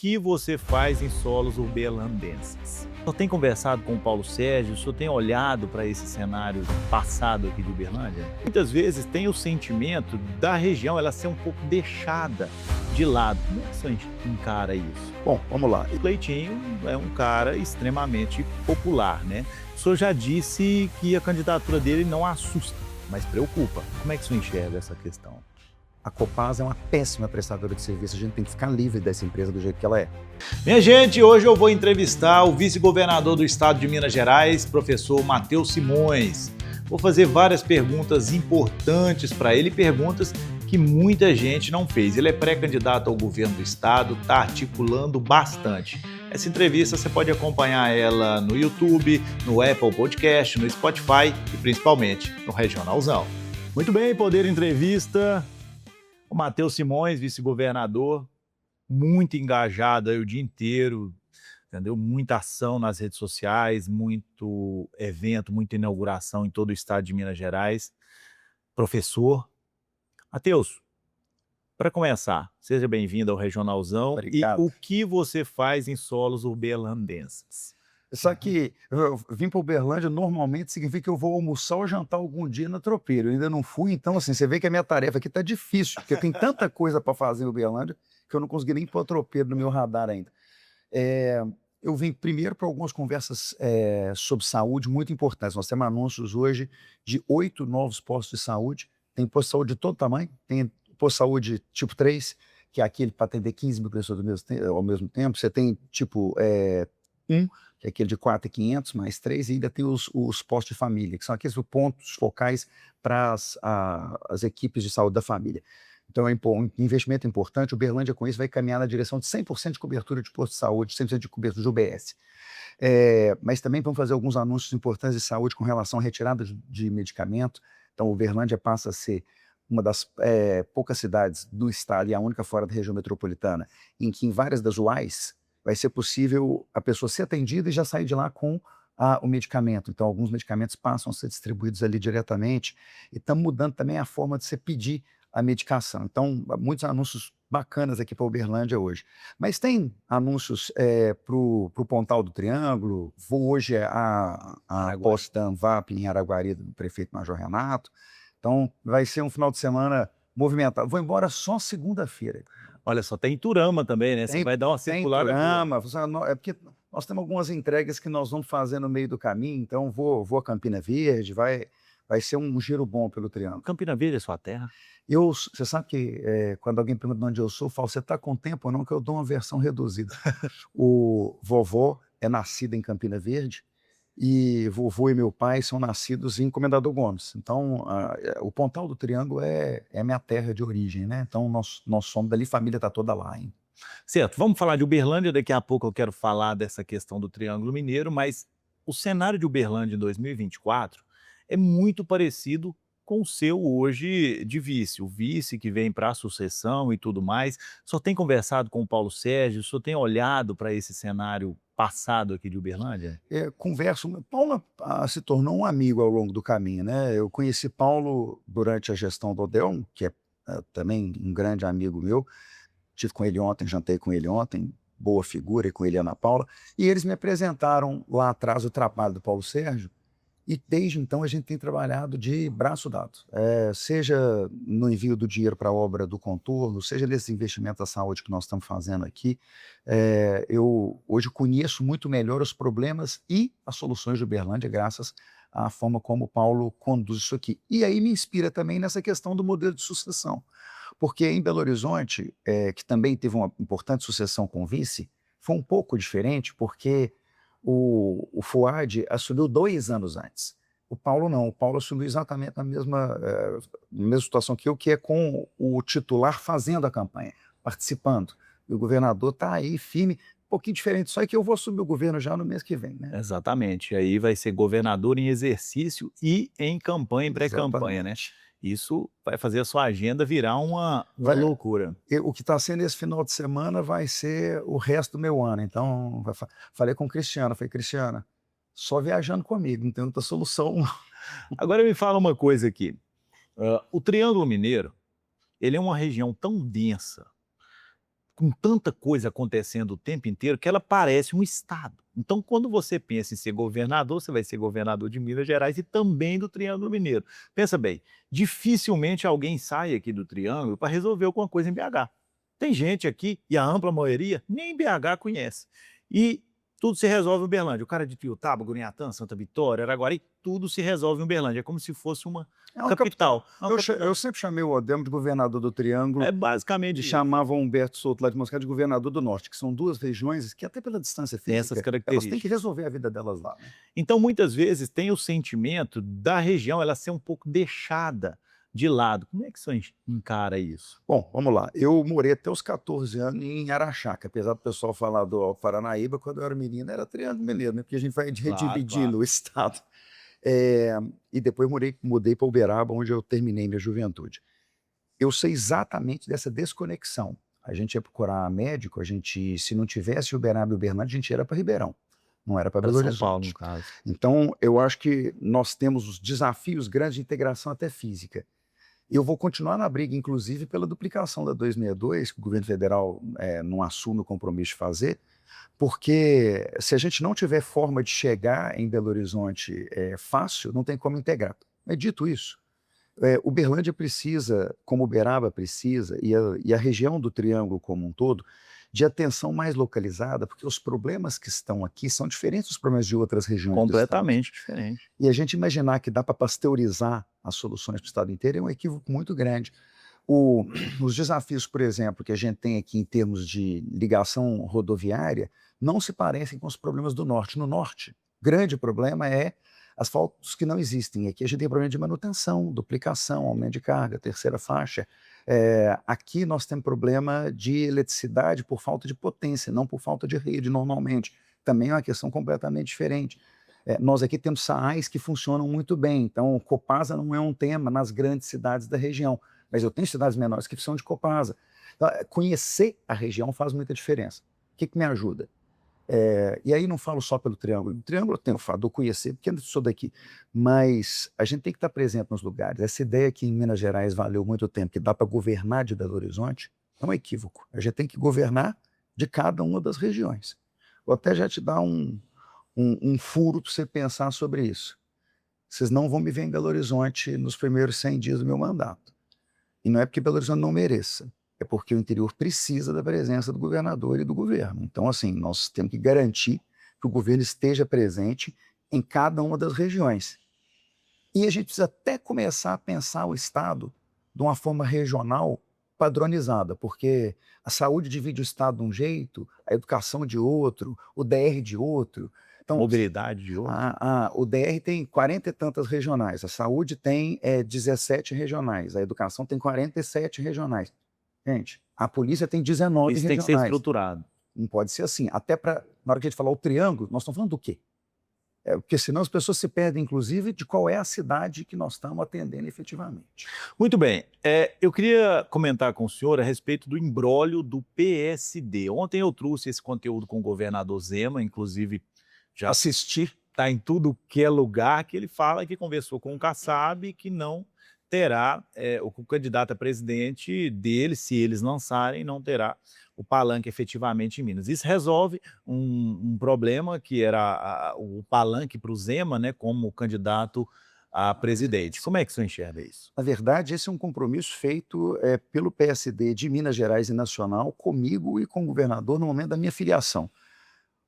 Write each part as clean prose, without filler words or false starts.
que você faz em solos uberlandenses? O senhor tem conversado com o Paulo Sérgio? O senhor tem olhado para esse cenário passado aqui de Uberlândia? Muitas vezes tem o sentimento da região ela ser um pouco deixada de lado. Como é que o senhor encara isso? Bom, vamos lá. O Cleitinho é um cara extremamente popular, né? O senhor já disse que a candidatura dele não assusta, mas preocupa. Como é que o senhor enxerga essa questão? A Copasa é uma péssima prestadora de serviço. A gente tem que ficar livre dessa empresa do jeito que ela é. Minha gente, hoje eu vou entrevistar o vice-governador do estado de Minas Gerais, professor Matheus Simões. Vou fazer várias perguntas importantes para ele, perguntas que muita gente não fez. Ele é pré-candidato ao governo do estado, está articulando bastante. Essa entrevista você pode acompanhar ela no YouTube, no Apple Podcast, no Spotify e principalmente no Regionalzão. Muito bem, Poder Entrevista. O Matheus Simões, vice-governador, muito engajado aí o dia inteiro, entendeu? Muita ação nas redes sociais, muito evento, muita inauguração em todo o estado de Minas Gerais. Professor. Matheus, para começar, seja bem-vindo ao Regionalzão. Obrigado. E o que você faz em solos uberlandenses? Só que eu vim para Uberlândia normalmente significa que eu vou almoçar ou jantar algum dia na Tropeiro. Eu ainda não fui, então assim, você vê que a minha tarefa aqui está difícil, porque tem tanta coisa para fazer em Uberlândia que eu não consegui nem pôr Tropeiro no meu radar ainda. Eu vim primeiro para algumas conversas sobre saúde muito importantes. Nós temos anúncios hoje de 8 novos postos de saúde. Tem posto de saúde de todo tamanho, tem posto de saúde tipo 3, que é aquele para atender 15 mil pessoas ao mesmo tempo. Você tem tipo 1, que é aquele de 4.500 mais 3, e ainda tem os postos de família, que são aqueles pontos focais para as equipes de saúde da família. Então é um investimento importante. O Uberlândia, com isso, vai caminhar na direção de 100% de cobertura de posto de saúde, 100% de cobertura de UBS. Mas também vamos fazer alguns anúncios importantes de saúde com relação à retirada de medicamento. Então, o Uberlândia passa a ser uma das poucas cidades do estado e a única fora da região metropolitana, em que em várias das UAIs vai ser possível a pessoa ser atendida e já sair de lá com o medicamento. Então, alguns medicamentos passam a ser distribuídos ali diretamente, e estamos mudando também a forma de você pedir a medicação. Então, muitos anúncios bacanas aqui para Uberlândia hoje. Mas tem anúncios para o Pontal do Triângulo. Vou hoje a posse da ANVAP em Araguari, do prefeito Major Renato. Então, vai ser um final de semana movimentado. Vou embora só segunda-feira. Olha só, tem Iturama também, né? Você vai dar uma circular. Tem Iturama, é porque nós temos algumas entregas que nós vamos fazer no meio do caminho, então vou a Campina Verde, vai ser um giro bom pelo Triângulo. Campina Verde é sua terra? Você sabe que quando alguém pergunta de onde eu sou, eu falo, você está com tempo ou não, que eu dou uma versão reduzida. O vovô é nascido em Campina Verde, e vovô e meu pai são nascidos em Comendador Gomes. Então, o Pontal do Triângulo é minha terra de origem, né? Então, nós somos dali, família está toda lá, hein? Certo, vamos falar de Uberlândia, daqui a pouco eu quero falar dessa questão do Triângulo Mineiro, mas o cenário de Uberlândia em 2024 é muito parecido com o seu hoje de vice, o vice que vem para a sucessão e tudo mais. O senhor tem conversado com o Paulo Sérgio, o senhor tem olhado para esse cenário passado aqui de Uberlândia? Converso. Paulo se tornou um amigo ao longo do caminho, né? Eu conheci Paulo durante a gestão do Odelmo, que é também um grande amigo meu. Estive com ele ontem, jantei com ele ontem, boa figura, e com ele e Ana Paula. E eles me apresentaram lá atrás o trabalho do Paulo Sérgio, e desde então a gente tem trabalhado de braço dado. Seja no envio do dinheiro para a obra do contorno, seja nesse investimento da saúde que nós estamos fazendo aqui. Eu hoje conheço muito melhor os problemas e as soluções de Uberlândia, graças à forma como o Paulo conduz isso aqui. E aí me inspira também nessa questão do modelo de sucessão. Porque em Belo Horizonte, que também teve uma importante sucessão com o vice, foi um pouco diferente, porque o Fuad assumiu 2 anos antes. O Paulo não, o Paulo assumiu exatamente na mesma situação que eu, que é com o titular fazendo a campanha, participando. E o governador está aí firme, um pouquinho diferente, só que eu vou assumir o governo já no mês que vem, né? Exatamente, aí vai ser governador em exercício e em campanha, em pré-campanha, né? Isso vai fazer a sua agenda virar uma loucura. O que está sendo esse final de semana vai ser o resto do meu ano. Então, falei com Cristiana, falei, Cristiana, só viajando comigo, não tem outra solução. Agora me fala uma coisa aqui. O Triângulo Mineiro, ele é uma região tão densa, com tanta coisa acontecendo o tempo inteiro que ela parece um estado. Então, quando você pensa em ser governador, você vai ser governador de Minas Gerais e também do Triângulo Mineiro. Pensa bem, dificilmente alguém sai aqui do Triângulo para resolver alguma coisa em BH. Tem gente aqui, e a ampla maioria, nem BH conhece. E tudo se resolve em Uberlândia. O cara de Tiutaba, Gurinhatã, Santa Vitória, Araguari, tudo se resolve em Uberlândia. É como se fosse uma É uma capital. capital. Eu sempre chamei o Odemo de governador do Triângulo É basicamente e isso. chamava o Humberto Souto lá de Moscada de governador do Norte, que são duas regiões que até pela distância Tem essas física, elas características. têm que resolver a vida delas lá, né? Então, muitas vezes, tem o sentimento da região ela ser um pouco deixada de lado. Como é que você encara isso? Bom, vamos lá. Eu morei até os 14 anos em Araxá, que apesar do pessoal falar do Paranaíba, quando eu era menino era Triângulo Mineiro, né? Porque a gente vai Claro, dividindo claro. o estado. E depois mudei para Uberaba, onde eu terminei minha juventude. Eu sei exatamente dessa desconexão. A gente ia procurar médico, se não tivesse Uberaba e Uberlândia, a gente era para Ribeirão, não era para Para Belo São Paulo, no Horizonte. caso. Então, eu acho que nós temos os desafios grandes de integração até física. Eu vou continuar na briga, inclusive, pela duplicação da 262, que o governo federal não assume o compromisso de fazer, porque se a gente não tiver forma de chegar em Belo Horizonte fácil, não tem como integrar. Mas dito isso, Uberlândia precisa, como Uberaba precisa, e a região do Triângulo como um todo, de atenção mais localizada, porque os problemas que estão aqui são diferentes dos problemas de outras regiões do estado. Completamente diferente. E a gente imaginar que dá para pasteurizar as soluções para o estado inteiro é um equívoco muito grande. Os desafios, por exemplo, que a gente tem aqui em termos de ligação rodoviária, não se parecem com os problemas do norte. No norte, o grande problema é asfaltos que não existem. Aqui a gente tem problema de manutenção, duplicação, aumento de carga, terceira faixa. Aqui nós temos problema de eletricidade por falta de potência, não por falta de rede, normalmente. Também é uma questão completamente diferente. Nós aqui temos SAAIs que funcionam muito bem, então Copasa não é um tema nas grandes cidades da região, mas eu tenho cidades menores que precisam de Copasa. Então, conhecer a região faz muita diferença. O que me ajuda? E aí não falo só pelo Triângulo. No Triângulo eu tenho o fato de eu conhecer, porque eu sou daqui, mas a gente tem que estar presente nos lugares. Essa ideia que em Minas Gerais valeu muito tempo, que dá para governar de Belo Horizonte, é um equívoco. A gente tem que governar de cada uma das regiões. Vou até já te dar um furo para você pensar sobre isso. Vocês não vão me ver em Belo Horizonte nos primeiros 100 dias do meu mandato. E não é porque Belo Horizonte não mereça, é porque o interior precisa da presença do governador e do governo. Então, assim, nós temos que garantir que o governo esteja presente em cada uma das regiões. E a gente precisa até começar a pensar o Estado de uma forma regional padronizada, porque a saúde divide o Estado de um jeito, a educação de outro, o DR de outro. Então, Mobilidade de outro. o DR tem 40 e tantas regionais, a saúde tem 17 regionais, a educação tem 47 regionais. Gente, a polícia tem 19 Isso tem que ser regionais. estruturado. Não pode ser assim. Até na hora que a gente falar o triângulo, nós estamos falando do quê? Porque senão as pessoas se perdem, inclusive, de qual é a cidade que nós estamos atendendo efetivamente. Muito bem. Eu queria comentar com o senhor a respeito do imbróglio do PSD. Ontem eu trouxe esse conteúdo com o governador Zema, inclusive já assisti, está em tudo que é lugar, que ele fala que conversou com o Kassab, que não terá, o candidato a presidente dele, se eles lançarem, não terá o palanque efetivamente em Minas. Isso resolve um problema que era o palanque para o Zema, né, como candidato a presidente. Como é que o senhor enxerga isso? Na verdade, esse é um compromisso feito pelo PSD de Minas Gerais e Nacional, comigo e com o governador no momento da minha filiação.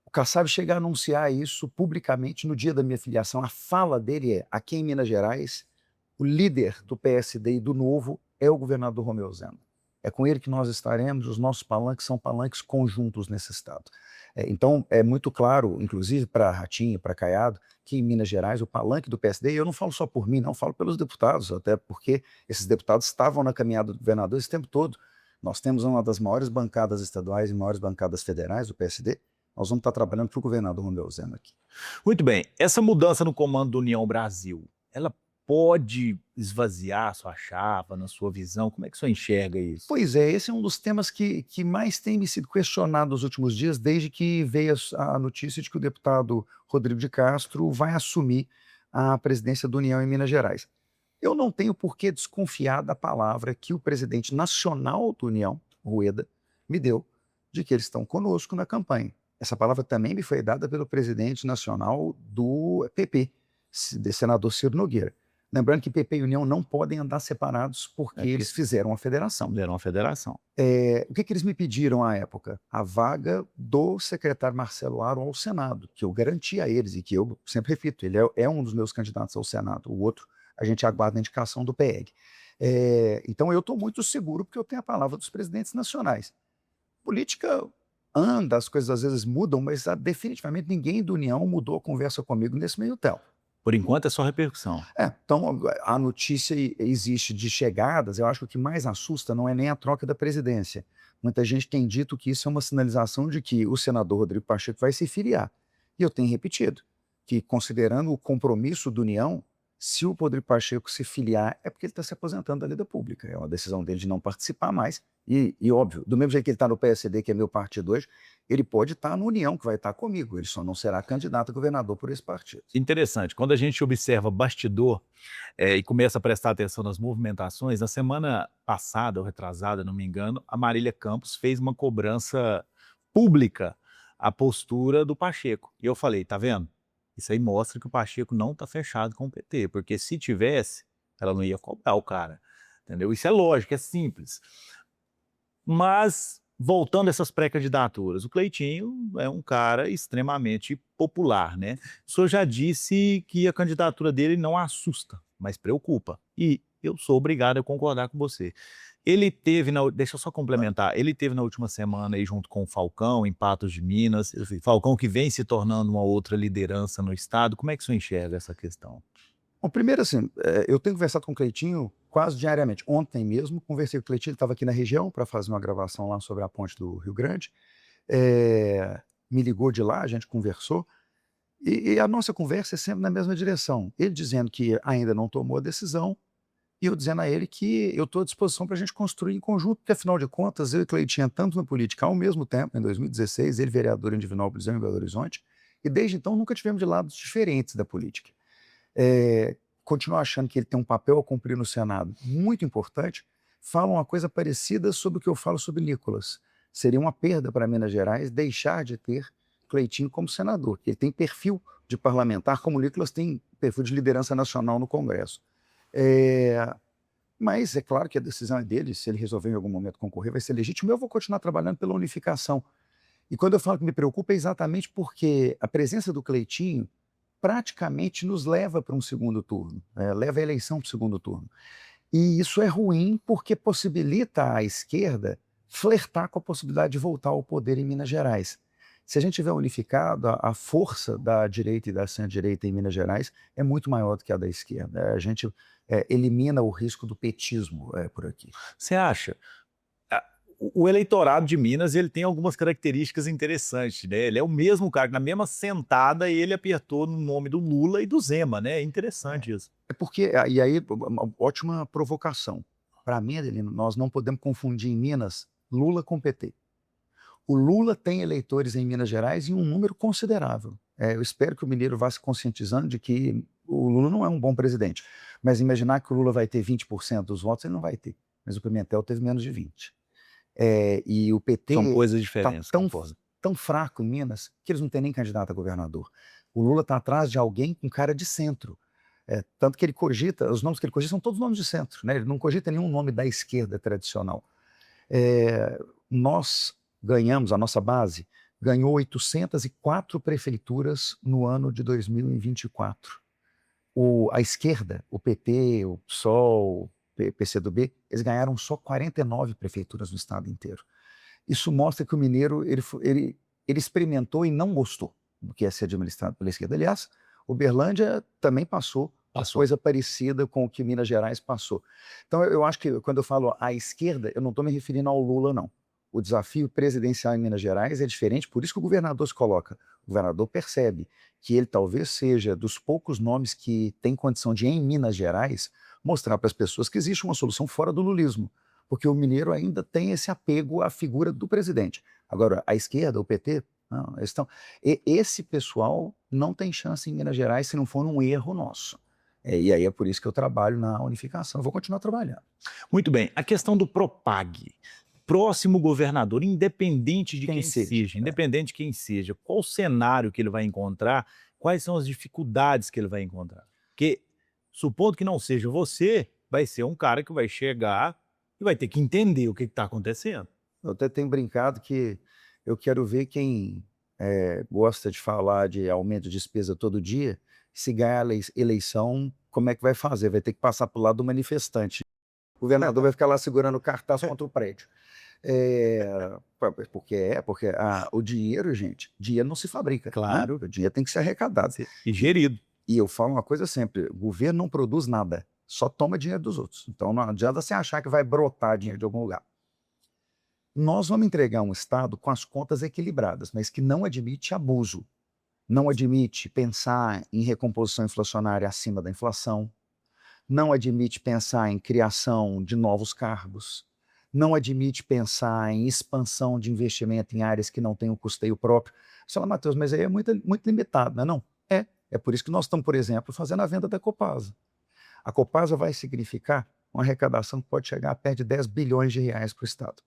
O Kassab chega a anunciar isso publicamente no dia da minha filiação. A fala dele é: aqui em Minas Gerais, o líder do PSD e do Novo é o governador Romeu Zema. É com ele que nós estaremos, os nossos palanques são palanques conjuntos nesse estado. Então, é muito claro, inclusive para Ratinho, para Caiado, que em Minas Gerais o palanque do PSD, e eu não falo só por mim, não, falo pelos deputados, até porque esses deputados estavam na caminhada do governador esse tempo todo. Nós temos uma das maiores bancadas estaduais e maiores bancadas federais do PSD. Nós vamos estar trabalhando para o governador Romeu Zema aqui. Muito bem. Essa mudança no comando do União Brasil, ela pode esvaziar a sua chapa, na sua visão? Como é que o senhor enxerga isso? Pois é, esse é um dos temas que mais tem me sido questionado nos últimos dias, desde que veio a notícia de que o deputado Rodrigo de Castro vai assumir a presidência do União em Minas Gerais. Eu não tenho por que desconfiar da palavra que o presidente nacional do União, Rueda, me deu de que eles estão conosco na campanha. Essa palavra também me foi dada pelo presidente nacional do PP, de senador Ciro Nogueira. Lembrando que PP e União não podem andar separados porque eles fizeram uma federação. Era uma federação. O que eles me pediram à época? A vaga do secretário Marcelo Aro ao Senado, que eu garanti a eles e que eu sempre repito, ele é um dos meus candidatos ao Senado. O outro, a gente aguarda a indicação do PEG. Então eu estou muito seguro porque eu tenho a palavra dos presidentes nacionais. Política anda, as coisas às vezes mudam, mas definitivamente ninguém da União mudou a conversa comigo nesse meio tempo. Por enquanto é só repercussão. Então a notícia existe de chegadas, eu acho que o que mais assusta não é nem a troca da presidência. Muita gente tem dito que isso é uma sinalização de que o senador Rodrigo Pacheco vai se filiar. E eu tenho repetido que, considerando o compromisso da União, se o Rodrigo Pacheco se filiar, é porque ele está se aposentando da lida pública. É uma decisão dele de não participar mais. E óbvio, do mesmo jeito que ele está no PSD, que é meu partido hoje, ele pode estar na União, que vai estar comigo. Ele só não será candidato a governador por esse partido. Interessante. Quando a gente observa bastidor e começa a prestar atenção nas movimentações, na semana passada, ou retrasada, não me engano, a Marília Campos fez uma cobrança pública à postura do Pacheco. E eu falei, tá vendo? Isso aí mostra que o Pacheco não está fechado com o PT, porque se tivesse, ela não ia cobrar o cara, entendeu? Isso é lógico, é simples. Mas, voltando a essas pré-candidaturas, o Cleitinho é um cara extremamente popular, né? O senhor já disse que a candidatura dele não assusta, mas preocupa. E eu sou obrigado a concordar com você. Ele teve, deixa eu só complementar, ele teve na última semana aí junto com o Falcão, em Patos de Minas, Falcão que vem se tornando uma outra liderança no estado. Como é que o senhor enxerga essa questão? Bom, primeiro assim, eu tenho conversado com o Cleitinho quase diariamente. Ontem mesmo, conversei com o Cleitinho, ele estava aqui na região para fazer uma gravação lá sobre a ponte do Rio Grande. Me ligou de lá, a gente conversou. E a nossa conversa é sempre na mesma direção. Ele dizendo que ainda não tomou a decisão, e eu dizendo a ele que eu estou à disposição para a gente construir em conjunto, porque afinal de contas, eu e Cleitinho tanto na política ao mesmo tempo, em 2016, ele vereador em Divinópolis, eu em Belo Horizonte, e desde então nunca tivemos de lados diferentes da política. Continuo achando que ele tem um papel a cumprir no Senado muito importante. Falam uma coisa parecida sobre o que eu falo sobre Nicolas. Seria uma perda para Minas Gerais deixar de ter Cleitinho como senador. Ele tem perfil de parlamentar, como o Nicolas tem perfil de liderança nacional no Congresso. Mas é claro que a decisão é dele, se ele resolver em algum momento concorrer, vai ser legítimo. Eu vou continuar trabalhando pela unificação. E quando eu falo que me preocupa é exatamente porque a presença do Cleitinho praticamente nos leva para um segundo turno, leva a eleição para o segundo turno. E isso é ruim porque possibilita à esquerda flertar com a possibilidade de voltar ao poder em Minas Gerais. Se a gente tiver unificado, a força da direita e da centro-direita em Minas Gerais é muito maior do que a da esquerda. A gente elimina o risco do petismo por aqui. Você acha? O eleitorado de Minas ele tem algumas características interessantes, né? Ele é o mesmo cara, na mesma sentada ele apertou no nome do Lula e do Zema, né? É interessante isso. Porque, e aí, uma ótima provocação. Para mim, Adelino, nós não podemos confundir em Minas Lula com PT. O Lula tem eleitores em Minas Gerais em um número considerável. Eu espero que o mineiro vá se conscientizando de que o Lula não é um bom presidente. Mas imaginar que o Lula vai ter 20% dos votos, ele não vai ter. Mas o Pimentel teve menos de 20%. E o PT São coisas diferentes. Está tão fraco em Minas que eles não têm nem candidato a governador. O Lula está atrás de alguém com cara de centro. Tanto que ele cogita, os nomes que ele cogita são todos nomes de centro, né? Ele não cogita nenhum nome da esquerda tradicional. Nós ganhamos, a nossa base ganhou 804 prefeituras no ano de 2024. A esquerda, o PT, o PSOL, o PCdoB, eles ganharam só 49 prefeituras no estado inteiro. Isso mostra que o mineiro ele experimentou e não gostou do que é ser administrado pela esquerda. Aliás, Uberlândia também passou coisa parecida com o que Minas Gerais passou. Então eu acho que quando eu falo à esquerda, eu não estou me referindo ao Lula, não. O desafio presidencial em Minas Gerais é diferente, por isso que o governador se coloca. O governador percebe que ele talvez seja dos poucos nomes que tem condição de, em Minas Gerais, mostrar para as pessoas que existe uma solução fora do lulismo, porque o mineiro ainda tem esse apego à figura do presidente. Agora, a esquerda, o PT, não, esse pessoal não tem chance em Minas Gerais se não for um erro nosso. E aí é por isso que eu trabalho na unificação. Eu vou continuar trabalhando. Muito bem. A questão do Propag. próximo governador, independente de quem seja, seja, independente de quem seja, qual o cenário que ele vai encontrar, quais são as dificuldades que ele vai encontrar? Porque, supondo que não seja você, vai ser um cara que vai chegar e vai ter que entender o que está acontecendo. Eu até tenho brincado que eu quero ver quem gosta de falar de aumento de despesa todo dia, se ganhar a eleição, como é que vai fazer? Vai ter que passar para o lado do manifestante. O governador vai ficar lá segurando o cartaz contra o prédio. Porque o dinheiro, gente, dinheiro não se fabrica. Claro. Né? O dinheiro tem que ser arrecadado. E gerido. E eu falo uma coisa sempre, o governo não produz nada, só toma dinheiro dos outros. Então não adianta você achar que vai brotar dinheiro de algum lugar. Nós vamos entregar um Estado com as contas equilibradas, mas que não admite abuso, não admite pensar em recomposição inflacionária acima da inflação, não admite pensar em criação de novos cargos, não admite pensar em expansão de investimento em áreas que não têm o custeio próprio. Você fala, Matheus, mas aí é muito limitado, não é não? É por isso que nós estamos, por exemplo, fazendo a venda da Copasa. A Copasa vai significar uma arrecadação que pode chegar a perto de 10 bilhões de reais para o Estado.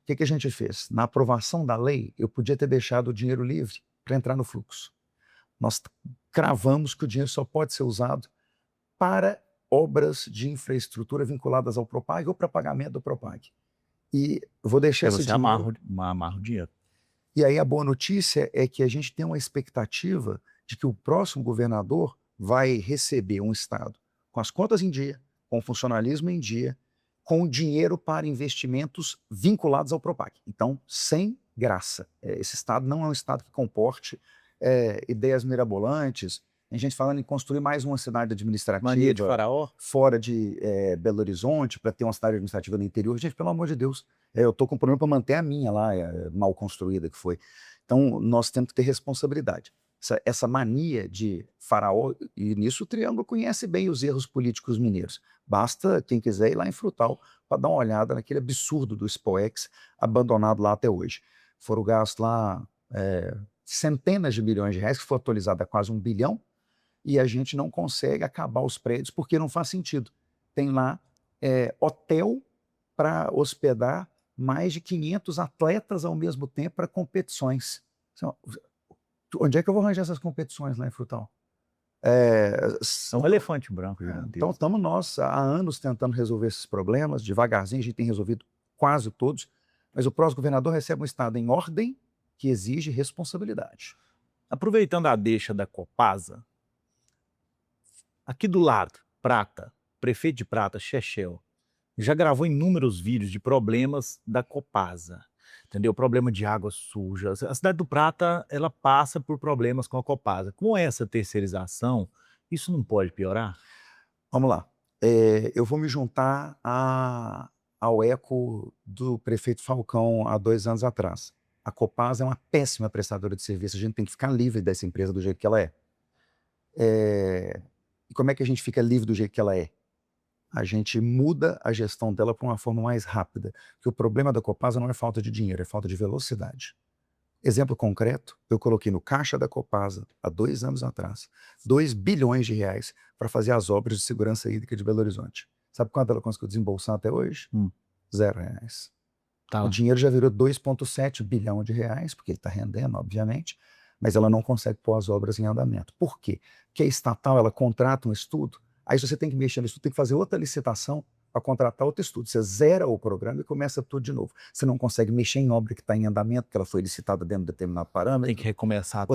O que a gente fez? Na aprovação da lei, eu podia ter deixado o dinheiro livre para entrar no fluxo. Nós cravamos que o dinheiro só pode ser usado para obras de infraestrutura vinculadas ao Propag ou para pagamento do Propag. E vou deixar esse dinheiro... amarra o dinheiro. E aí a boa notícia é que a gente tem uma expectativa de que o próximo governador vai receber um Estado com as contas em dia, com o funcionalismo em dia, com dinheiro para investimentos vinculados ao Propag. Então, sem graça. Esse Estado não é um Estado que comporte ideias mirabolantes. A gente falando em construir mais uma cidade administrativa. Mania de faraó. Fora de Belo Horizonte, para ter uma cidade administrativa no interior. Gente, pelo amor de Deus, eu estou com problema para manter a minha lá, mal construída que foi. Então, nós temos que ter responsabilidade. Essa mania de faraó, e nisso o Triângulo conhece bem os erros políticos mineiros. Basta quem quiser ir lá em Frutal para dar uma olhada naquele absurdo do SPOEX abandonado lá até hoje. Foram gastos lá centenas de bilhões de reais, que foi atualizado a quase 1 bilhão, e a gente não consegue acabar os prédios porque não faz sentido. Tem lá hotel para hospedar mais de 500 atletas ao mesmo tempo para competições. Onde é que eu vou arranjar essas competições lá em Frutal? É um elefante branco. Então estamos nós há anos tentando resolver esses problemas, devagarzinho a gente tem resolvido quase todos, mas o próximo governador recebe um Estado em ordem que exige responsabilidade. Aproveitando a deixa da Copasa, aqui do lado, Prata, prefeito de Prata, Chechel, já gravou inúmeros vídeos de problemas da Copasa. Entendeu? Problema de águas sujas. A cidade do Prata, ela passa por problemas com a Copasa. Com essa terceirização, isso não pode piorar? Vamos lá. Eu vou me juntar ao eco do prefeito Falcão há 2 anos atrás. A Copasa é uma péssima prestadora de serviço. A gente tem que ficar livre dessa empresa do jeito que ela é. E como é que a gente fica livre do jeito que ela é? A gente muda a gestão dela para uma forma mais rápida. Porque o problema da Copasa não é falta de dinheiro, é falta de velocidade. Exemplo concreto, eu coloquei no caixa da Copasa, há 2 anos atrás, 2 bilhões de reais para fazer as obras de segurança hídrica de Belo Horizonte. Sabe quanto ela conseguiu desembolsar até hoje? R$0. Tá. O dinheiro já virou 2,7 bilhão de reais, porque ele está rendendo, obviamente, mas ela não consegue pôr as obras em andamento. Por quê? Porque a estatal, ela contrata um estudo, aí você tem que mexer no estudo, tem que fazer outra licitação para contratar outro estudo. Você zera o programa e começa tudo de novo. Você não consegue mexer em obra que está em andamento, que ela foi licitada dentro de determinado parâmetro. Tem que recomeçar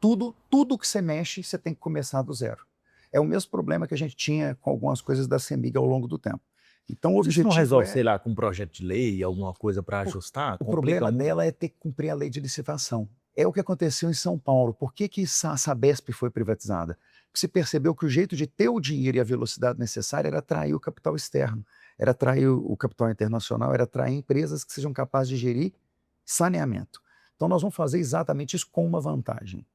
tudo que você mexe, você tem que começar do zero. É o mesmo problema que a gente tinha com algumas coisas da CEMIG ao longo do tempo. Então, o objetivo não resolve, sei lá, com um projeto de lei, alguma coisa para ajustar? O problema dela é ter que cumprir a lei de licitação. É o que aconteceu em São Paulo. Por que a Sabesp foi privatizada? Porque se percebeu que o jeito de ter o dinheiro e a velocidade necessária era atrair o capital externo, era atrair o capital internacional, era atrair empresas que sejam capazes de gerir saneamento. Então nós vamos fazer exatamente isso com uma vantagem.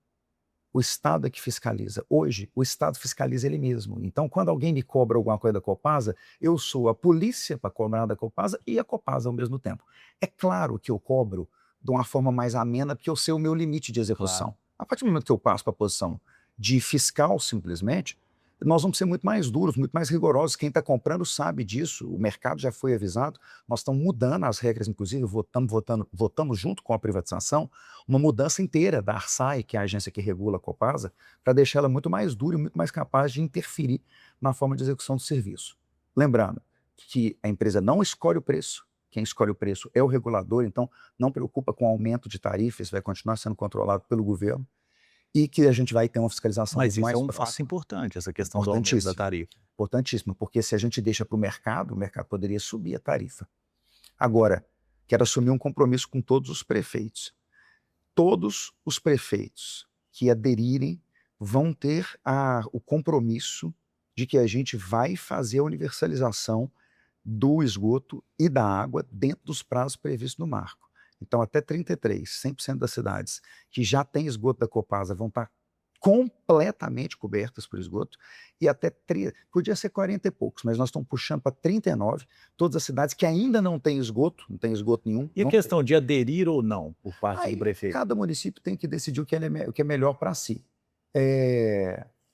O Estado é que fiscaliza. Hoje, o Estado fiscaliza ele mesmo. Então, quando alguém me cobra alguma coisa da Copasa, eu sou a polícia para cobrar da Copasa e a Copasa ao mesmo tempo. É claro que eu cobro de uma forma mais amena, porque eu sei o meu limite de execução. Claro. A partir do momento que eu passo para a posição de fiscal, simplesmente, nós vamos ser muito mais duros, muito mais rigorosos. Quem está comprando sabe disso, o mercado já foi avisado. Nós estamos mudando as regras, inclusive, votamos junto com a privatização, uma mudança inteira da ARSAE, que é a agência que regula a Copasa, para deixar ela muito mais dura e muito mais capaz de interferir na forma de execução do serviço. Lembrando que a empresa não escolhe o preço, quem escolhe o preço é o regulador, então não preocupa com o aumento de tarifas, vai continuar sendo controlado pelo governo, e que a gente vai ter uma fiscalização Mas muito isso mais é um próxima. passo importante, essa questão do aumento da tarifa. Importantíssimo, porque se a gente deixa para o mercado poderia subir a tarifa. Agora, quero assumir um compromisso com todos os prefeitos. Todos os prefeitos que aderirem vão ter o compromisso de que a gente vai fazer a universalização do esgoto e da água dentro dos prazos previstos no marco. Então, até 33, 100% das cidades que já têm esgoto da Copasa vão estar completamente cobertas por esgoto, e até podia ser 40 e poucos, mas nós estamos puxando para 39, todas as cidades que ainda não têm esgoto nenhum. E a questão de aderir ou não por parte do prefeito? Cada município tem que decidir o que é melhor para si.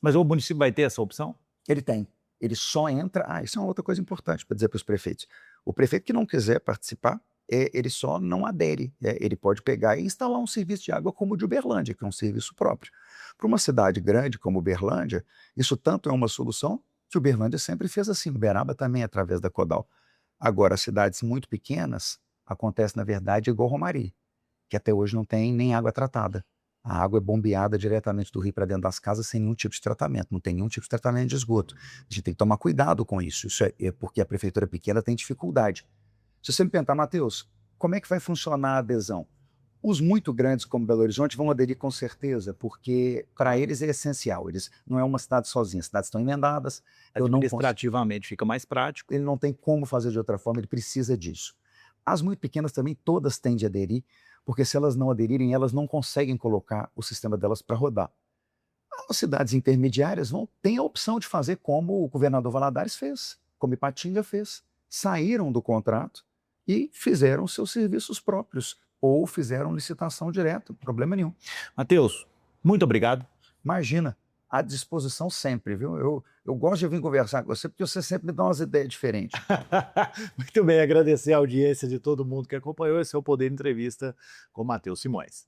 Mas o município vai ter essa opção? Ele tem. Ele só entra... isso é uma outra coisa importante para dizer para os prefeitos. O prefeito que não quiser participar, ele só não adere. Ele pode pegar e instalar um serviço de água como o de Uberlândia, que é um serviço próprio. Para uma cidade grande como Uberlândia, isso tanto é uma solução que Uberlândia sempre fez assim, Uberaba também através da Codal. Agora, cidades muito pequenas, acontece na verdade igual Romari, que até hoje não tem nem água tratada. A água é bombeada diretamente do rio para dentro das casas sem nenhum tipo de tratamento, não tem nenhum tipo de tratamento de esgoto. A gente tem que tomar cuidado com isso, é porque a prefeitura pequena tem dificuldade. Se você me perguntar, Matheus, como é que vai funcionar a adesão? Os muito grandes como Belo Horizonte vão aderir com certeza, porque para eles é essencial, eles não é uma cidade sozinha, as cidades estão emendadas. Administrativamente fica mais prático. Ele não tem como fazer de outra forma, ele precisa disso. As muito pequenas também todas têm de aderir, porque se elas não aderirem, elas não conseguem colocar o sistema delas para rodar. As cidades intermediárias têm a opção de fazer como o governador Valadares fez, como Ipatinga fez. Saíram do contrato e fizeram seus serviços próprios, ou fizeram licitação direta, problema nenhum. Matheus, muito obrigado. Imagina, à disposição sempre, viu? Eu gosto de vir conversar com você, porque você sempre me dá umas ideias diferentes. Muito bem, agradecer a audiência de todo mundo que acompanhou esse é o Poder Entrevista com Matheus Simões.